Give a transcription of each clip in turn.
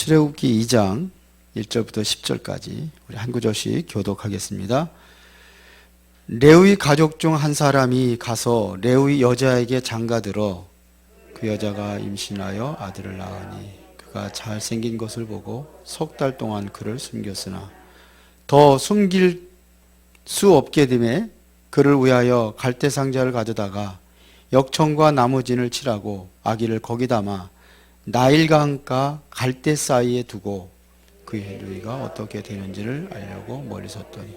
출애굽기 2장 1절부터 10절까지 우리 한 구절씩 교독하겠습니다. 레위 가족 중 한 사람이 가서 레위 여자에게 장가들어 그 여자가 임신하여 아들을 낳으니 그가 잘생긴 것을 보고 석 달 동안 그를 숨겼으나 더 숨길 수 없게 되매 그를 위하여 갈대 상자를 가져다가 역청과 나무진을 칠하고 아기를 거기 담아 나일강과 갈대 사이에 두고 그의 누이가 어떻게 되는지를 알려고 멀리 섰더니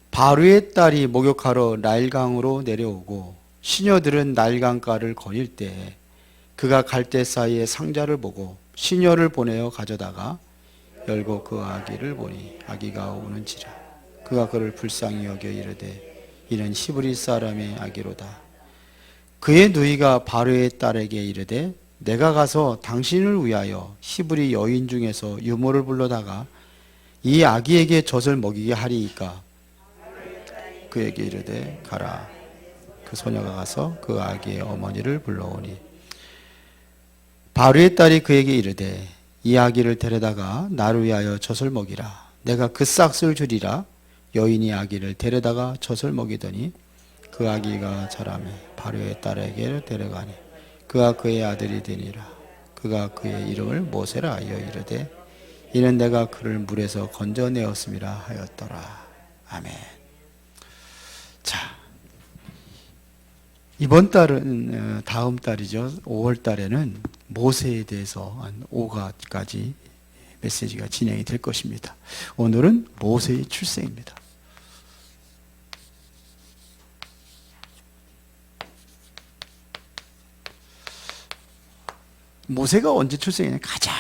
바로의 딸이 목욕하러 나일강으로 내려오고 시녀들은 나일강가를 거닐 때 그가 갈대 사이에 상자를 보고 시녀를 보내어 가져다가 열고 그 아기를 보니 아기가 우는지라 그가 그를 불쌍히 여겨 이르되 이는 히브리 사람의 아기로다. 그의 누이가 바로의 딸에게 이르되 내가 가서 당신을 위하여 히브리 여인 중에서 유모를 불러다가 이 아기에게 젖을 먹이게 하리이까. 그에게 이르되 가라. 그 소녀가 가서 그 아기의 어머니를 불러오니 바로의 딸이 그에게 이르되 이 아기를 데려다가 나를 위하여 젖을 먹이라. 내가 그 싹을 주리라. 여인이 아기를 데려다가 젖을 먹이더니 그 아기가 자라매 바로의 딸에게 데려가니 그가 그의 아들이 되니라. 그가 그의 이름을 모세라 하여 이르되 이는 내가 그를 물에서 건져내었음이라 하였더라. 아멘. 자, 이번 달은 다음 달이죠. 5월 달에는 모세에 대해서 한 5가지 메시지가 진행이 될 것입니다. 오늘은 모세의 출생입니다. 모세가 언제 출생했냐? 가장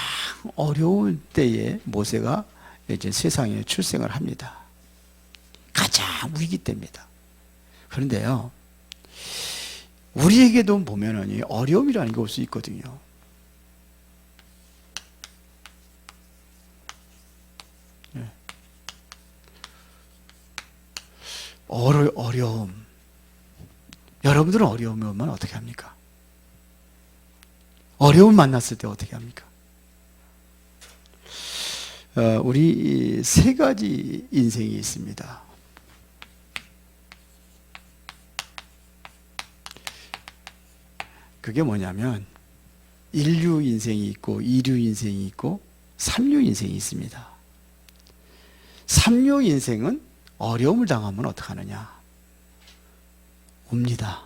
어려운 때에 모세가 이제 세상에 출생을 합니다. 가장 위기 때입니다. 그런데요, 우리에게도 보면은 어려움이라는 게 올 수 있거든요. 네. 어려움. 여러분들은 어려움이 오면 어떻게 합니까? 어려움 만났을 때 어떻게 합니까? 우리 세 가지 인생이 있습니다. 그게 뭐냐면 인류 인생이 있고 이류 인생이 있고 삼류 인생이 있습니다. 삼류 인생은 어려움을 당하면 어떡하느냐? 옵니다.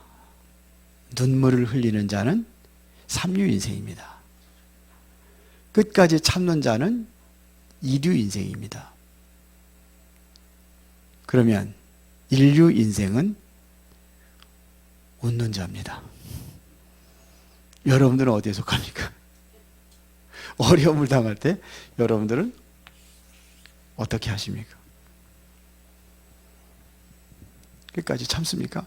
눈물을 흘리는 자는 삼류 인생입니다. 끝까지 참는 자는 이류 인생입니다. 그러면 인류 인생은 웃는 자입니다. 여러분들은 어디에 속합니까? 어려움을 당할 때 여러분들은 어떻게 하십니까? 끝까지 참습니까?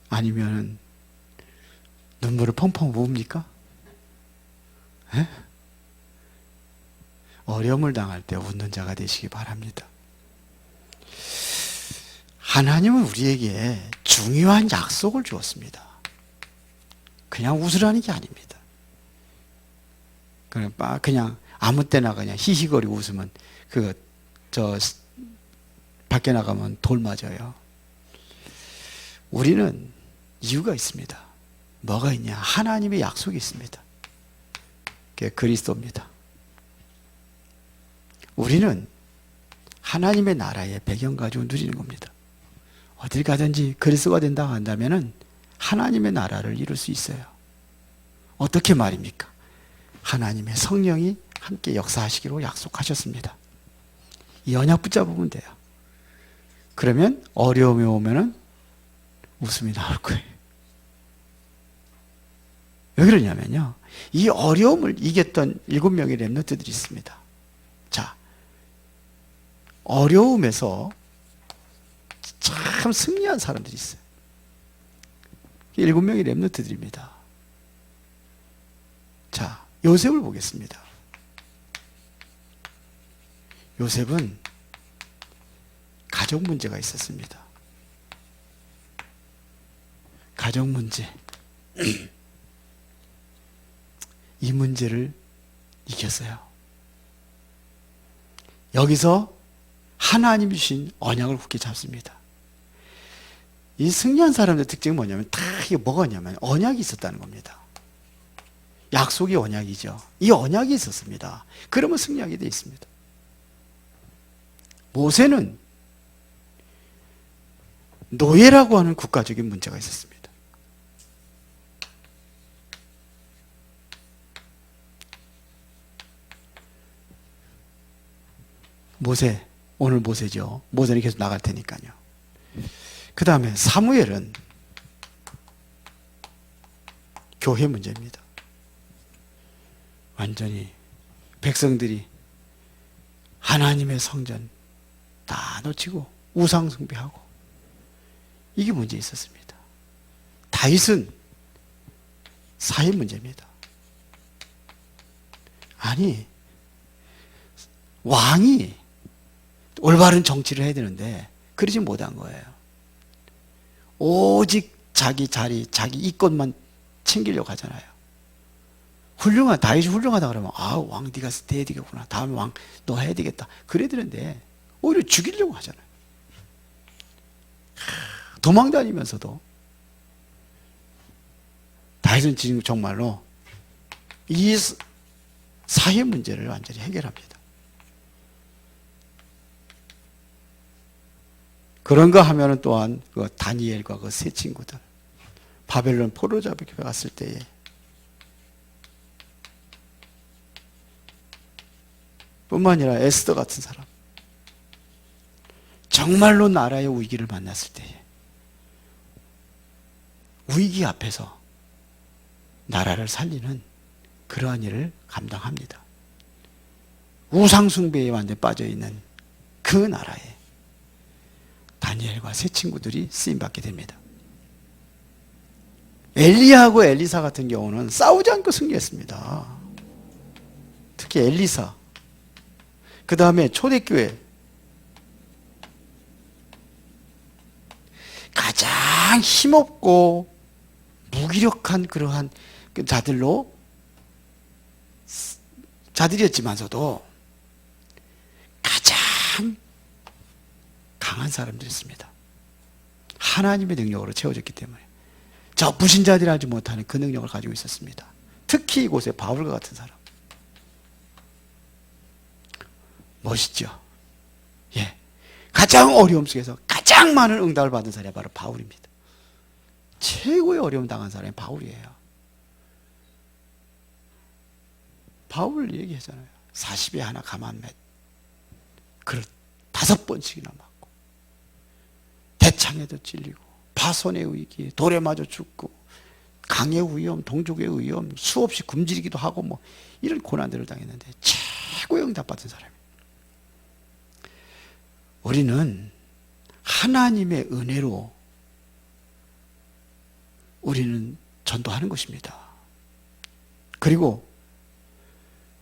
아니면 눈물을 펑펑 부읍니까? 에? 어려움을 당할 때 웃는 자가 되시기 바랍니다. 하나님은 우리에게 중요한 약속을 주었습니다. 그냥 웃으라는 게 아닙니다. 그냥 아무 때나 그냥 히히거리고 웃으면 밖에 나가면 돌 맞아요. 우리는 이유가 있습니다. 뭐가 있냐? 하나님의 약속이 있습니다. 그게 그리스도입니다. 우리는 하나님의 나라의 배경 가지고 누리는 겁니다. 어딜 가든지 그리스도가 된다고 한다면은 하나님의 나라를 이룰 수 있어요. 어떻게 말입니까? 하나님의 성령이 함께 역사하시기로 약속하셨습니다. 이 언약 붙잡으면 돼요. 그러면 어려움이 오면은 웃음이 나올 거예요. 왜 그러냐면요, 이 어려움을 이겼던 7명의 렘넌트들이 있습니다. 자, 어려움에서 참 승리한 사람들이 있어요. 7명의 렘넌트들입니다. 자, 요셉을 보겠습니다. 요셉은 가족 문제가 있었습니다. 가족 문제. 이 문제를 이겼어요. 여기서 하나님이 주신 언약을 굳게 잡습니다. 이 승리한 사람들의 특징이 뭐냐면 다 이게 뭐가냐면 언약이 있었다는 겁니다. 약속이 언약이죠. 이 언약이 있었습니다. 그러면 승리하게 되어 있습니다. 모세는 노예라고 하는 국가적인 문제가 있었습니다. 모세, 오늘 모세죠. 모세는 계속 나갈 테니까요. 그 다음에 사무엘은 교회 문제입니다. 완전히 백성들이 하나님의 성전 다 놓치고 우상 숭배하고 이게 문제 있었습니다. 다윗은 사회 문제입니다. 아니, 왕이 올바른 정치를 해야 되는데 그러지 못한 거예요. 오직 자기 자리, 자기 이권만 챙기려고 하잖아요. 다윗이 훌륭하다 그러면 왕 네가 돼야 되겠구나. 다음에 왕 너 해야 되겠다. 그래야 되는데 오히려 죽이려고 하잖아요. 도망다니면서도 다윗은 지금 정말로 이 사회 문제를 완전히 해결합니다. 그런가 하면은 또한 그 다니엘과 그 세 친구들 바벨론 포로 잡혀 갔을 때에 뿐만 아니라 에스더 같은 사람 정말로 나라의 위기를 만났을 때에 위기 앞에서 나라를 살리는 그러한 일을 감당합니다. 우상숭배에 완전히 빠져있는 그 나라에 다니엘과 세 친구들이 쓰임받게 됩니다. 엘리야하고 엘리사 같은 경우는 싸우지 않고 승리했습니다. 특히 엘리사, 그 다음에 초대교회 가장 힘없고 무기력한 그러한 자들이었지만서도 가장 강한 사람들이었습니다. 하나님의 능력으로 채워졌기 때문에 저 불신자들이 하지 못하는 그 능력을 가지고 있었습니다. 특히 이곳에 바울과 같은 사람 멋있죠? 예, 가장 어려움 속에서 가장 많은 응답을 받은 사람이 바로 바울입니다. 최고의 어려움 당한 사람이 바울이에요. 바울 얘기하잖아요. 40에 하나 가만 맷 그릇 5번씩이나 맞고 대창에도 찔리고 파손의 위기, 돌에 맞아 죽고 강의 위험, 동족의 위험, 수없이 굶주리기도 하고 뭐 이런 고난들을 당했는데 최고의 응답받은 사람이에요. 우리는 하나님의 은혜로 우리는 전도하는 것입니다. 그리고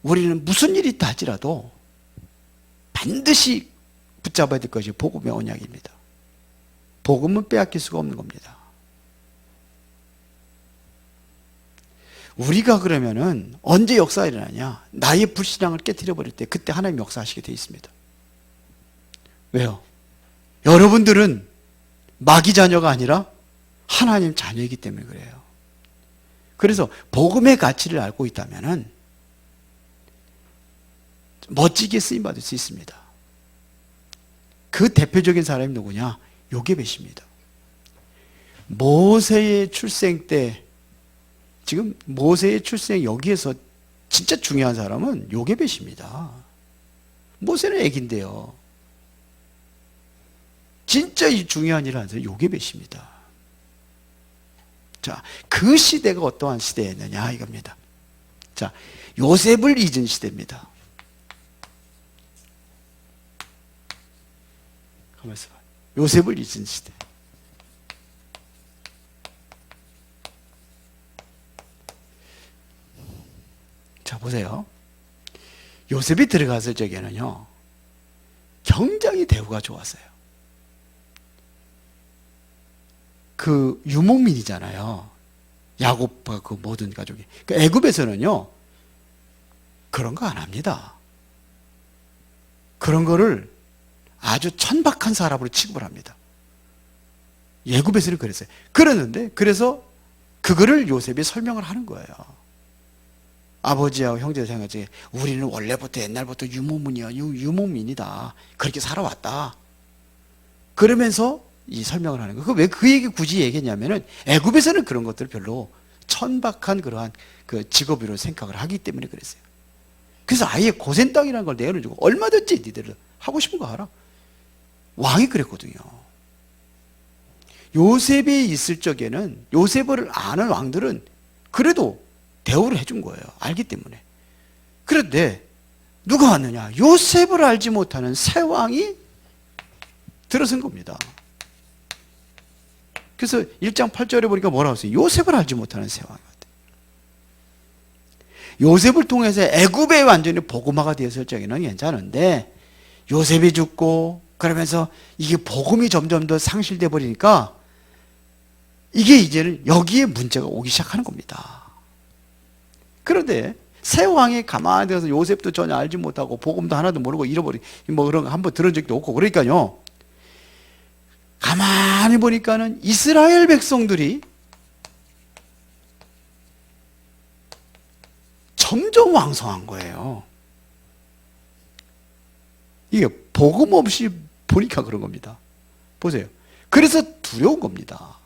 우리는 무슨 일이 있다 할지라도 반드시 붙잡아야 될 것이 복음의 언약입니다. 복음은 빼앗길 수가 없는 겁니다. 우리가 그러면은 언제 역사가 일어나냐? 나의 불신앙을 깨뜨려 버릴 때 그때 하나님 역사하시게 되어 있습니다. 왜요? 여러분들은 마귀 자녀가 아니라 하나님 자녀이기 때문에 그래요. 그래서 복음의 가치를 알고 있다면은 멋지게 쓰임받을 수 있습니다. 그 대표적인 사람이 누구냐? 요게벳입니다. 모세의 출생 때, 지금 모세의 출생 여기에서 진짜 중요한 사람은 요게벳입니다. 모세는 애기인데요. 진짜 이 중요한 일을 하는 사람은 요게벳입니다. 자, 그 시대가 어떠한 시대였느냐 이겁니다. 자, 요셉을 잊은 시대입니다. 가만있어 봐. 요셉을 잊은 시대. 자, 보세요. 요셉이 들어갔을 적에는요, 굉장히 대우가 좋았어요. 그 유목민이잖아요. 야곱과 그 모든 가족이. 그 애굽에서는요, 그런 거 안 합니다. 그런 거를 아주 천박한 사람으로 취급을 합니다. 예굽에서는 그랬어요. 그랬는데 그래서 그거를 요셉이 설명을 하는 거예요. 아버지하고 형제 생각에 우리는 원래부터 옛날부터 유목민이야. 유목민이다. 그렇게 살아왔다. 그러면서 이 설명을 하는 거예요. 왜 그 얘기 굳이 얘기했냐면은 애굽에서는 그런 것들을 별로 천박한 그러한 그 직업으로 생각을 하기 때문에 그랬어요. 그래서 아예 고센 땅이라는 걸 내어주고 얼마든지 니들 하고 싶은 거 하라. 왕이 그랬거든요. 요셉이 있을 적에는 요셉을 아는 왕들은 그래도 대우를 해준 거예요. 알기 때문에. 그런데 누가 왔느냐? 요셉을 알지 못하는 새 왕이 들어선 겁니다. 그래서 1장 8절에 보니까 뭐라고 했어요? 요셉을 알지 못하는 새 왕이 왔대. 요셉을 통해서 애굽에 완전히 복음화가 되었을 적에는 괜찮은데 요셉이 죽고 그러면서 이게 복음이 점점 더 상실돼 버리니까 이게 이제는 여기에 문제가 오기 시작하는 겁니다. 그런데 새 왕이 가만히 들어서 요셉도 전혀 알지 못하고 복음도 하나도 모르고 잃어버린 뭐 그런 거 한번 들은 적도 없고 그러니까요. 가만히 보니까는 이스라엘 백성들이 점점 왕성한 거예요. 이게 복음 없이 보니까 그런 겁니다. 보세요. 그래서 두려운 겁니다.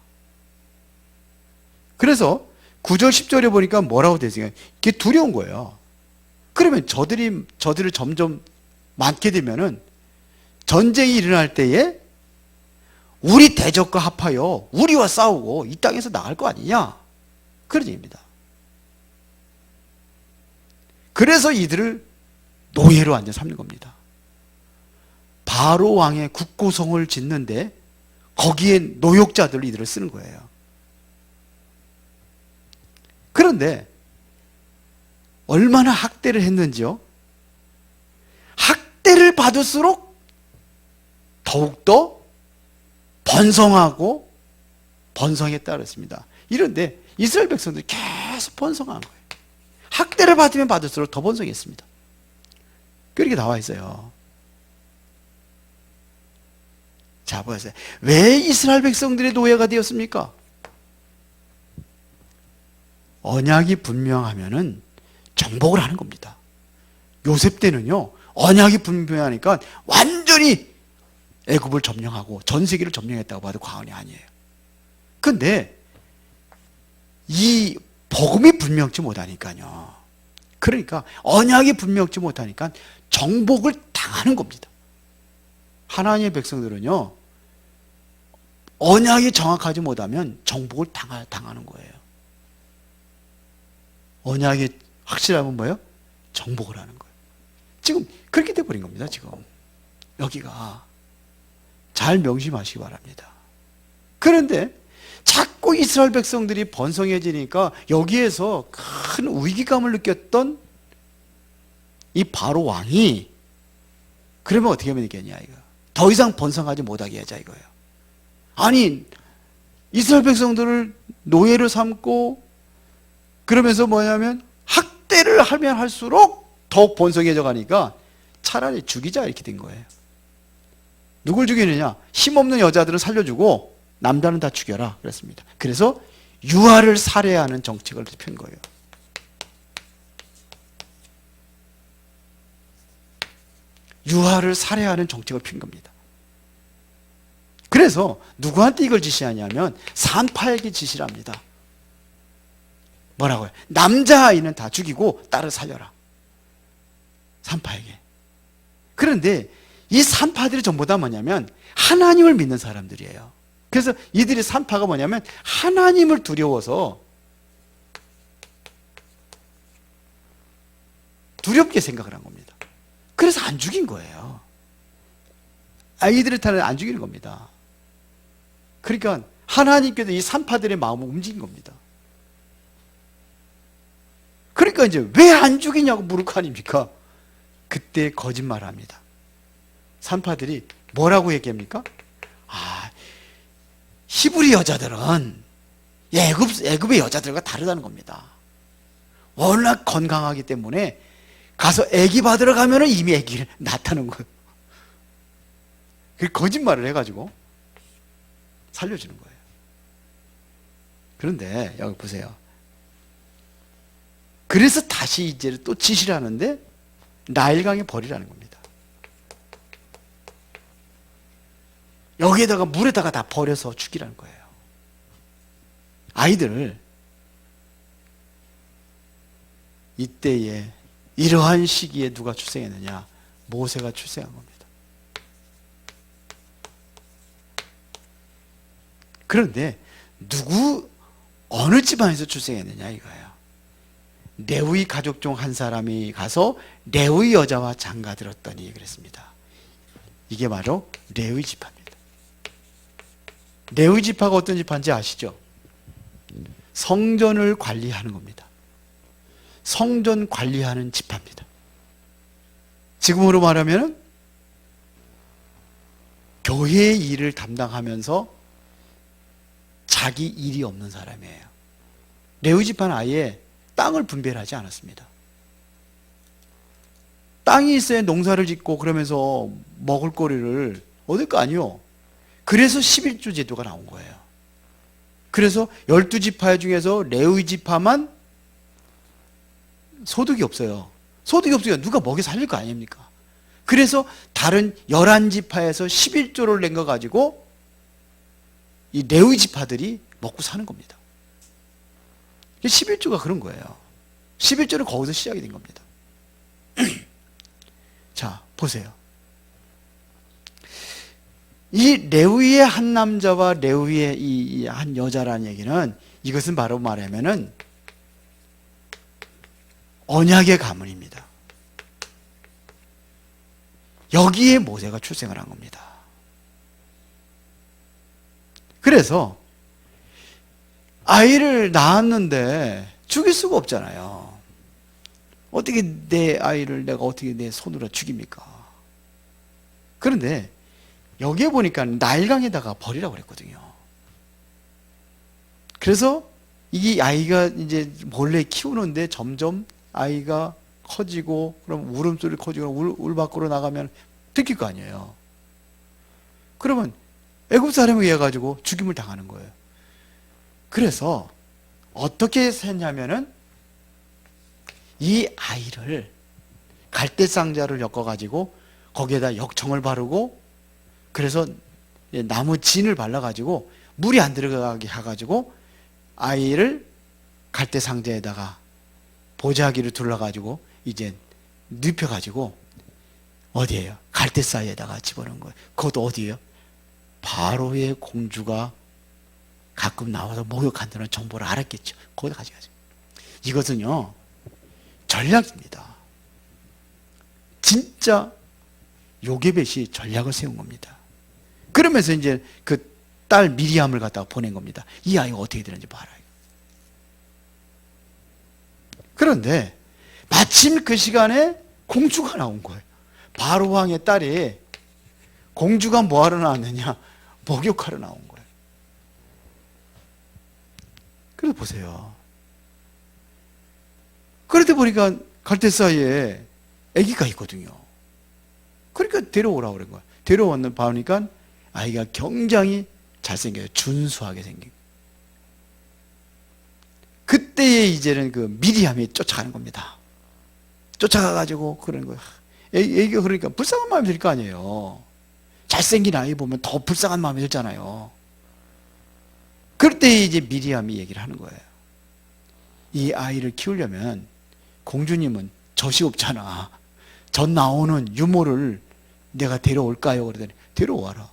그래서 9절 10절에 보니까 뭐라고 되어 있어요? 이게 두려운 거예요. 그러면 저들을 점점 많게 되면은 전쟁이 일어날 때에 우리 대적과 합하여 우리와 싸우고 이 땅에서 나갈 거 아니냐? 그런 얘기입니다. 그래서 이들을 노예로 앉아 삼는 겁니다. 바로 왕의 국고성을 짓는데 거기에 노역자들로 이들을 쓰는 거예요. 그런데 얼마나 학대를 했는지요? 학대를 받을수록 더욱더 번성하고 번성에 따랐습니다. 이런데 이스라엘 백성들이 계속 번성한 거예요. 학대를 받으면 받을수록 더 번성했습니다. 그렇게 나와 있어요. 자, 보세요. 왜 이스라엘 백성들이 노예가 되었습니까? 언약이 분명하면은 정복을 하는 겁니다. 요셉 때는요, 언약이 분명하니까 완전히 애굽을 점령하고 전 세계를 점령했다고 봐도 과언이 아니에요. 근데 이 복음이 분명치 못하니까요. 그러니까 언약이 분명치 못하니까 정복을 당하는 겁니다. 하나님의 백성들은요, 언약이 정확하지 못하면 정복을 당하는 거예요. 언약이 확실하면 뭐예요? 정복을 하는 거예요. 지금 그렇게 돼버린 겁니다. 지금 여기가 잘 명심하시기 바랍니다. 그런데 자꾸 이스라엘 백성들이 번성해지니까 여기에서 큰 위기감을 느꼈던 이 바로 왕이 그러면 어떻게 하면 되겠냐 이거. 더 이상 번성하지 못하게 하자 이거예요. 아니 이스라엘 백성들을 노예로 삼고 그러면서 뭐냐면 학대를 하면 할수록 더욱 번성해져 가니까 차라리 죽이자 이렇게 된 거예요. 누굴 죽이느냐? 힘없는 여자들은 살려주고 남자는 다 죽여라 그랬습니다. 그래서 유아를 살해하는 정책을 편 거예요. 유아를 살해하는 정책을 핀 겁니다. 그래서 누구한테 이걸 지시하냐면 산파에게 지시를 합니다. 뭐라고요? 남자아이는 다 죽이고 딸을 살려라. 산파에게. 그런데 이 산파들이 전부 다 뭐냐면 하나님을 믿는 사람들이에요. 그래서 이들의 산파가 뭐냐면 하나님을 두려워서 두렵게 생각을 한 겁니다. 그래서 안 죽인 거예요. 아이들을 안 죽이는 겁니다. 그러니까 하나님께서 이 산파들의 마음을 움직인 겁니다. 그러니까 이제 왜 안 죽이냐고 물을 거 아닙니까? 그때 거짓말을 합니다. 산파들이 뭐라고 얘기합니까? 히브리 여자들은 애굽의 여자들과 다르다는 겁니다. 워낙 건강하기 때문에 가서 아기 받으러 가면은 이미 아기를 낳다는 거예요. 그 거짓말을 해가지고 살려주는 거예요. 그런데 여기 보세요. 그래서 다시 이제 또 지시를 하는데 나일강에 버리라는 겁니다. 여기에다가 물에다가 다 버려서 죽이라는 거예요. 아이들을 이때에 이러한 시기에 누가 출생했느냐? 모세가 출생한 겁니다. 그런데 어느 집안에서 출생했느냐 이거예요. 레위 가족 중 한 사람이 가서 레위 여자와 장가들었더니 그랬습니다. 이게 바로 레위 지파입니다. 레위 지파가 어떤 지파인지 아시죠? 성전을 관리하는 겁니다. 성전 관리하는 지파입니다. 지금으로 말하면 교회의 일을 담당하면서 자기 일이 없는 사람이에요. 레위 지파는 아예 땅을 분배하지 않았습니다. 땅이 있어야 농사를 짓고 그러면서 먹을 거리를 얻을 거 아니요. 그래서 11조 제도가 나온 거예요. 그래서 12지파 중에서 레위 지파만 소득이 없어요. 소득이 없으니까 누가 먹여 살릴 거 아닙니까? 그래서 다른 11지파에서 11조를 낸 거 가지고 이 레위 지파들이 먹고 사는 겁니다. 11조가 그런 거예요. 11조는 거기서 시작이 된 겁니다. 자, 보세요. 이 레위의 한 남자와 레위의 이 한 여자라는 얘기는 이것은 바로 말하면은 언약의 가문입니다. 여기에 모세가 출생을 한 겁니다. 그래서 아이를 낳았는데 죽일 수가 없잖아요. 어떻게 내 아이를 내가 어떻게 내 손으로 죽입니까? 그런데 여기에 보니까 나일강에다가 버리라고 그랬거든요. 그래서 이 아이가 이제 몰래 키우는데 점점 아이가 커지고 그럼 울음소리 커지고 울 밖으로 나가면 들킬 거 아니에요. 그러면 애굽 사람에 의해 가지고 죽임을 당하는 거예요. 그래서 어떻게 했냐면은 이 아이를 갈대 상자를 엮어 가지고 거기에다 역청을 바르고 그래서 나무 진을 발라 가지고 물이 안 들어가게 해 가지고 아이를 갈대 상자에다가 보자기를 둘러 가지고 이제 눕혀 가지고 어디에요? 갈대 사이에다가 집어넣은 거예요. 그것도 어디에요? 바로의 공주가 가끔 나와서 목욕한다는 정보를 알았겠죠. 거기다 가져가죠. 이것은요 전략입니다. 진짜 요게벳이 전략을 세운 겁니다. 그러면서 이제 그 딸 미리암을 갖다가 보낸 겁니다. 이 아이가 어떻게 되는지 봐라. 그런데 마침 그 시간에 공주가 나온 거예요. 바로 왕의 딸이 공주가 뭐하러 나왔느냐? 목욕하러 나온 거예요. 그래서 보세요. 그러다 보니까 갈대 사이에 아기가 있거든요. 그러니까 데려오라고 그런 거예요. 데려왔는 보니까 아이가 굉장히 잘생겨요. 준수하게 생긴. 그때에 이제는 그 미리암이 쫓아가는 겁니다. 쫓아가가지고 그러는 거예요. 애기가 그러니까 불쌍한 마음이 들 거 아니에요. 잘생긴 아이 보면 더 불쌍한 마음이 들잖아요. 그럴 때 이제 미리암이 얘기를 하는 거예요. 이 아이를 키우려면 공주님은 젖이 없잖아. 젖 나오는 유모를 내가 데려올까요? 그러더니 데려와라.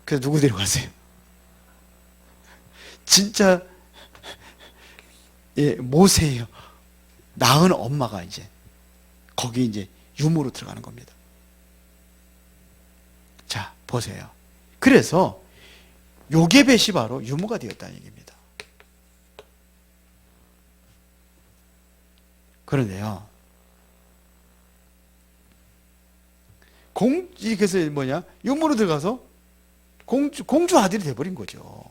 그래서 누구 데려가세요? 진짜 모세예요. 낳은 엄마가 이제 거기 이제 유모로 들어가는 겁니다. 자, 보세요. 그래서 요게벳이 바로 유모가 되었다는 얘기입니다. 그런데요, 그래서 뭐냐? 유모로 들어가서 공주 아들이 돼버린 거죠.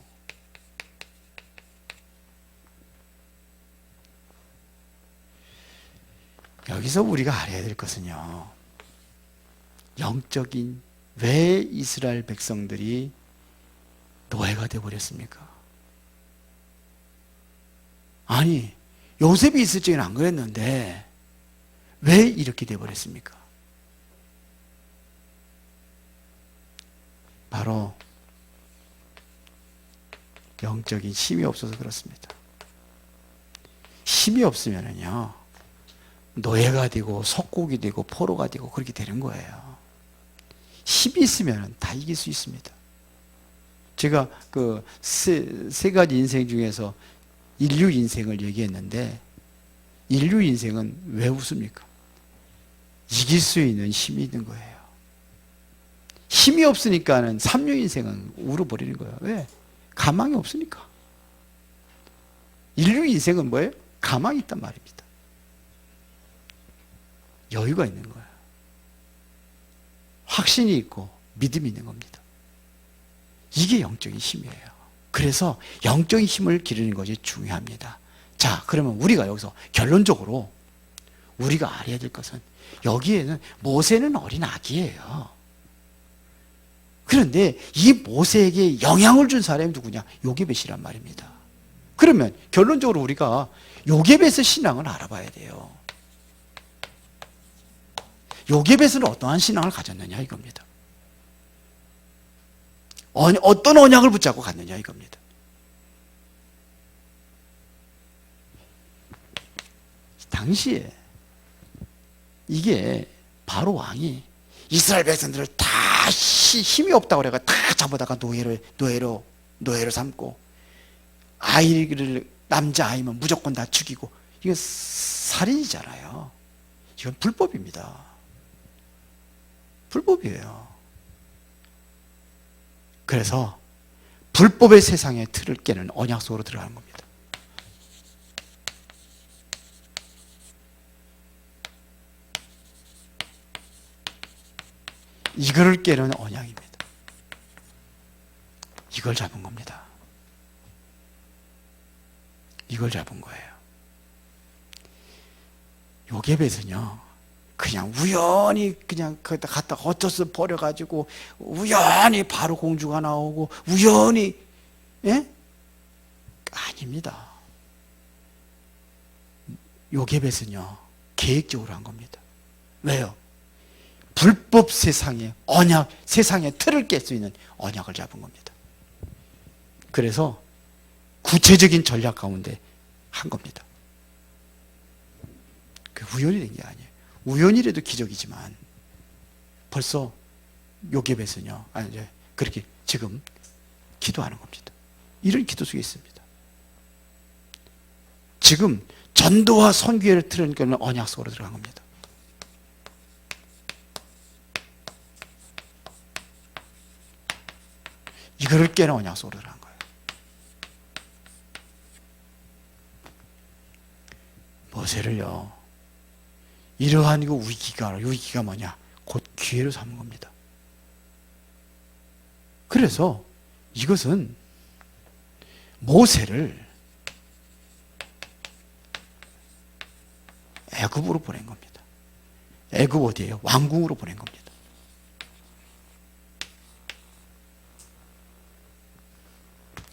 여기서 우리가 알아야 될 것은요, 영적인, 왜 이스라엘 백성들이 노예가 되어버렸습니까? 아니, 요셉이 있을 적에는 안 그랬는데 왜 이렇게 되어버렸습니까? 바로 영적인 힘이 없어서 그렇습니다. 힘이 없으면은요, 노예가 되고 속국이 되고 포로가 되고 그렇게 되는 거예요. 힘이 있으면 다 이길 수 있습니다. 제가 그 세 가지 인생 중에서 인류 인생을 얘기했는데, 인류 인생은 왜 웃습니까? 이길 수 있는 힘이 있는 거예요. 힘이 없으니까는 삼류 인생은 울어버리는 거예요. 왜? 가망이 없으니까. 인류 인생은 뭐예요? 가망이 있단 말입니다. 여유가 있는 거예요. 확신이 있고 믿음이 있는 겁니다. 이게 영적인 힘이에요. 그래서 영적인 힘을 기르는 것이 중요합니다. 자, 그러면 우리가 여기서 결론적으로 우리가 알아야 될 것은, 여기에는 모세는 어린 아기예요. 그런데 이 모세에게 영향을 준 사람이 누구냐? 요게벳이란 말입니다. 그러면 결론적으로 우리가 요게벳의 신앙을 알아봐야 돼요. 요게벳은 어떠한 신앙을 가졌느냐 이겁니다. 어떤 언약을 붙잡고 갔느냐 이겁니다. 당시에 이게 바로 왕이 이스라엘 백성들을 다 힘이 없다고 그래가 다 잡아다가 노예로 삼고, 아이를, 남자아이면 무조건 다 죽이고, 이건 살인이잖아요. 이건 불법입니다. 불법이에요. 그래서 불법의 세상의 틀을 깨는 언약 속으로 들어가는 겁니다. 이거를 깨는 언약입니다. 이걸 잡은 겁니다. 이걸 잡은 거예요. 요게벳은요, 그냥 우연히 그냥 거기다 갖다 어쩌서 버려가지고 우연히 바로 공주가 나오고 우연히, 예? 아닙니다. 요게벳은요, 계획적으로 한 겁니다. 왜요? 불법 세상의 언약, 세상의 틀을 깰 수 있는 언약을 잡은 겁니다. 그래서 구체적인 전략 가운데 한 겁니다. 그 우연이 된 게 아니에요. 우연이라도 기적이지만 벌써 요게벳은요, 이제 그렇게 지금 기도하는 겁니다. 이런 기도 속에 있습니다. 지금 전도와 선교회를 틀은 언약 속으로 들어간 겁니다. 이거를 깨는 언약 속으로 들어간 거예요. 모세를요, 이러한 위기가 뭐냐? 곧 기회로 삼은 겁니다. 그래서 이것은 모세를 애굽으로 보낸 겁니다. 애굽 어디예요? 왕궁으로 보낸 겁니다.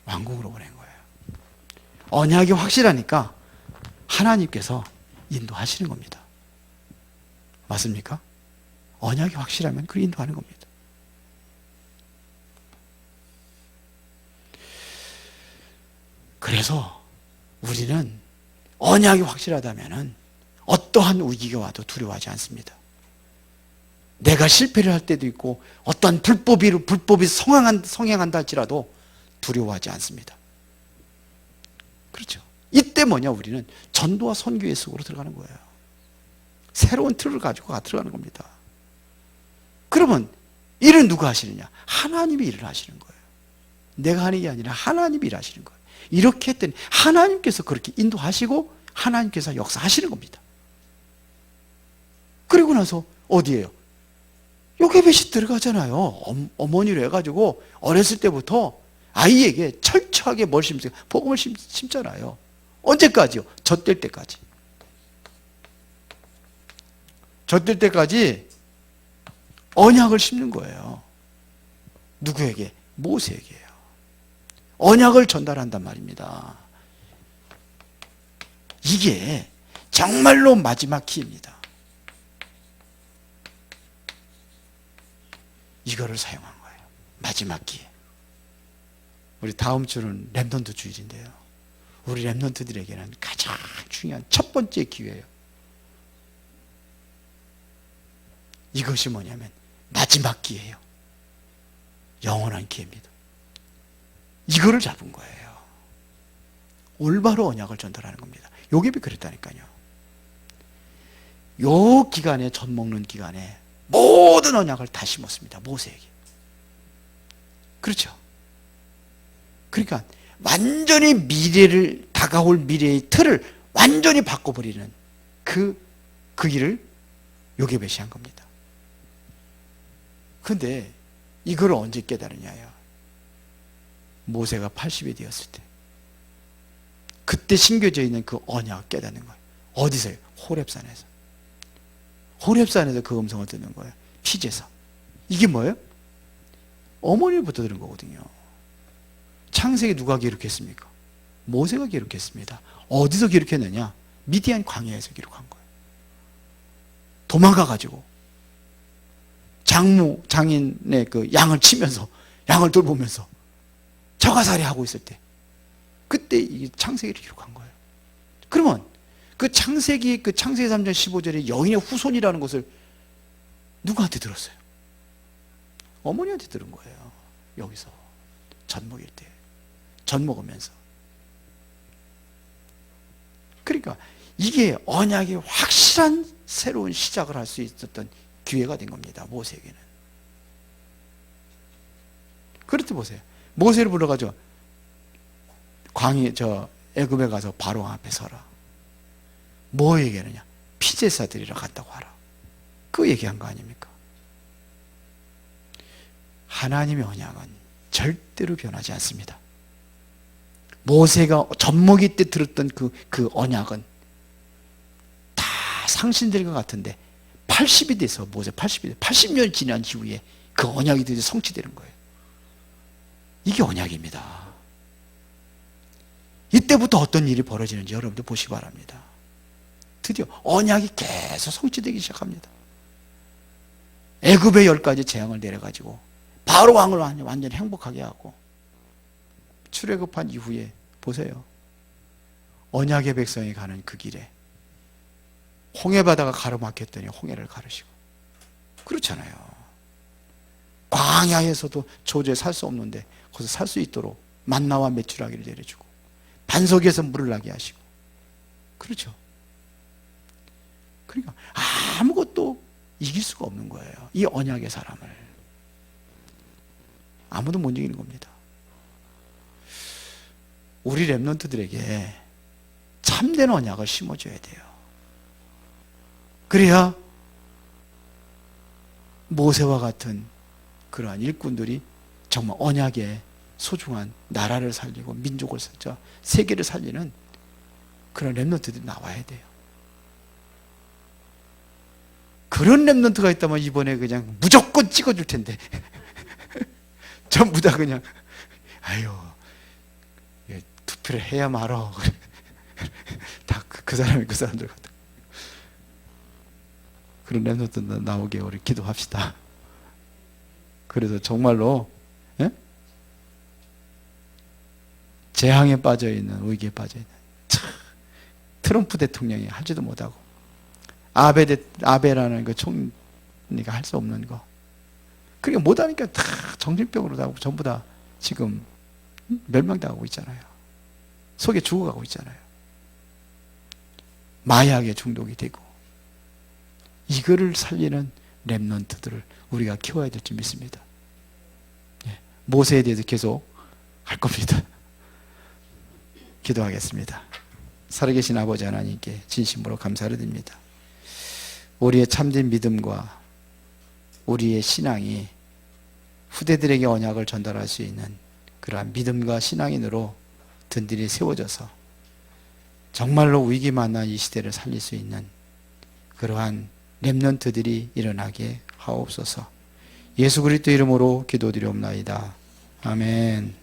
왕궁으로 보낸 거예요. 언약이 확실하니까 하나님께서 인도하시는 겁니다. 맞습니까? 언약이 확실하면 그걸 인도하는 겁니다. 그래서 우리는 언약이 확실하다면 어떠한 위기가 와도 두려워하지 않습니다. 내가 실패를 할 때도 있고 어떤 불법이 성행한다 할지라도 두려워하지 않습니다. 그렇죠. 이때 뭐냐, 우리는 전도와 선교의 속으로 들어가는 거예요. 새로운 틀을 가지고 들어가는 겁니다. 그러면 일은 누가 하시느냐? 하나님이 일을 하시는 거예요. 내가 하는 게 아니라 하나님이 일하시는 거예요. 이렇게 했더니 하나님께서 그렇게 인도하시고 하나님께서 역사하시는 겁니다. 그리고 나서 어디예요? 요게벳이 들어가잖아요. 어머니로 해가지고 어렸을 때부터 아이에게 철저하게 복음을 심잖아요. 언제까지요? 젖될 때까지. 젖들 때까지 언약을 심는 거예요. 누구에게? 모세에게요. 언약을 전달한단 말입니다. 이게 정말로 마지막 키입니다. 이거를 사용한 거예요. 마지막 기. 우리 다음 주는 렘넌트 주일인데요. 우리 렘넌트들에게는 가장 중요한 첫 번째 기회예요. 이것이 뭐냐면 마지막 기회예요. 영원한 기회입니다. 이거를 잡은 거예요. 올바로 언약을 전달하는 겁니다. 요셉이 그랬다니까요. 요 기간에, 젖 먹는 기간에 모든 언약을 다 심었습니다. 모세에게. 그렇죠. 그러니까 완전히 미래를, 다가올 미래의 틀을 완전히 바꿔버리는 그 일을 요셉이 한 겁니다. 근데 이걸 언제 깨달으냐요? 모세가 80이 되었을 때. 그때 심겨져 있는 그 언약을 깨닫는 거예요. 어디서요? 호렙산에서. 호렙산에서 그 음성을 듣는 거예요. 피제사. 이게 뭐예요? 어머니부터 들은 거거든요. 창세기 누가 기록했습니까? 모세가 기록했습니다. 어디서 기록했느냐? 미디안 광야에서 기록한 거예요. 도망가가지고 장인의 그 양을 치면서, 양을 돌보면서 저가살이 하고 있을 때, 그때 이 창세기를 기록한 거예요. 그러면 그 창세기 3장 15절에 여인의 후손이라는 것을 누구한테 들었어요? 어머니한테 들은 거예요. 여기서 젖 먹일 때, 젖 먹으면서. 그러니까 이게 언약의 확실한 새로운 시작을 할 수 있었던 기회가 된 겁니다. 모세에게는. 그렇게 보세요. 모세를 불러가지고 애굽에 가서 바로 앞에 서라. 뭐 얘기하느냐? 피제사 드리러 갔다고 하라. 그 얘기한 거 아닙니까? 하나님의 언약은 절대로 변하지 않습니다. 모세가 젖먹이 때 들었던 그 언약은 다 상신될 것 같은데 80이 돼서, 모세 80이 돼서 80년 지난 이후에 그 언약이 드디어 성취되는 거예요. 이게 언약입니다. 이때부터 어떤 일이 벌어지는지 여러분들 보시기 바랍니다. 드디어 언약이 계속 성취되기 시작합니다. 애굽의 10가지 재앙을 내려가지고 바로 왕을 완전히 행복하게 하고, 출애굽한 이후에 보세요. 언약의 백성이 가는 그 길에 홍해바다가 가로막혔더니 홍해를 가르시고, 그렇잖아요. 광야에서도 도저히 살 수 없는데 거기서 살 수 있도록 만나와 메추라기를 내려주고, 반석에서 물을 나게 하시고, 그렇죠. 그러니까 아무것도 이길 수가 없는 거예요. 이 언약의 사람을 아무도 못 이기는 겁니다. 우리 렘넌트들에게 참된 언약을 심어줘야 돼요. 그래야 모세와 같은 그러한 일꾼들이 정말 언약의 소중한 나라를 살리고 민족을 살자, 세계를 살리는 그런 렘넌트들이 나와야 돼요. 그런 렘넌트가 있다면 이번에 그냥 무조건 찍어줄 텐데 전부 다 그냥 아유 투표를 해야 말어 다 그 사람이 그 사람들 같은 그런 렘넌트 나오게 우리 기도합시다. 그래서 정말로 재앙에 빠져있는, 위기에 빠져있는 트럼프 대통령이 하지도 못하고 아베라는 그 총리가 할 수 없는 거, 그러니까 못하니까 다 정신병으로 나오고 전부 다 지금 멸망당하고 있잖아요. 속에 죽어가고 있잖아요. 마약에 중독이 되고. 이거를 살리는 렘넌트들을 우리가 키워야 될 줄 믿습니다. 모세에 대해서 계속 할 겁니다. 기도하겠습니다. 살아계신 아버지 하나님께 진심으로 감사를 드립니다. 우리의 참된 믿음과 우리의 신앙이 후대들에게 언약을 전달할 수 있는 그러한 믿음과 신앙인으로 든든히 세워져서 정말로 위기 만난 이 시대를 살릴 수 있는 그러한 렘넌트들이 일어나게 하옵소서. 예수 그리스도 이름으로 기도드리옵나이다. 아멘.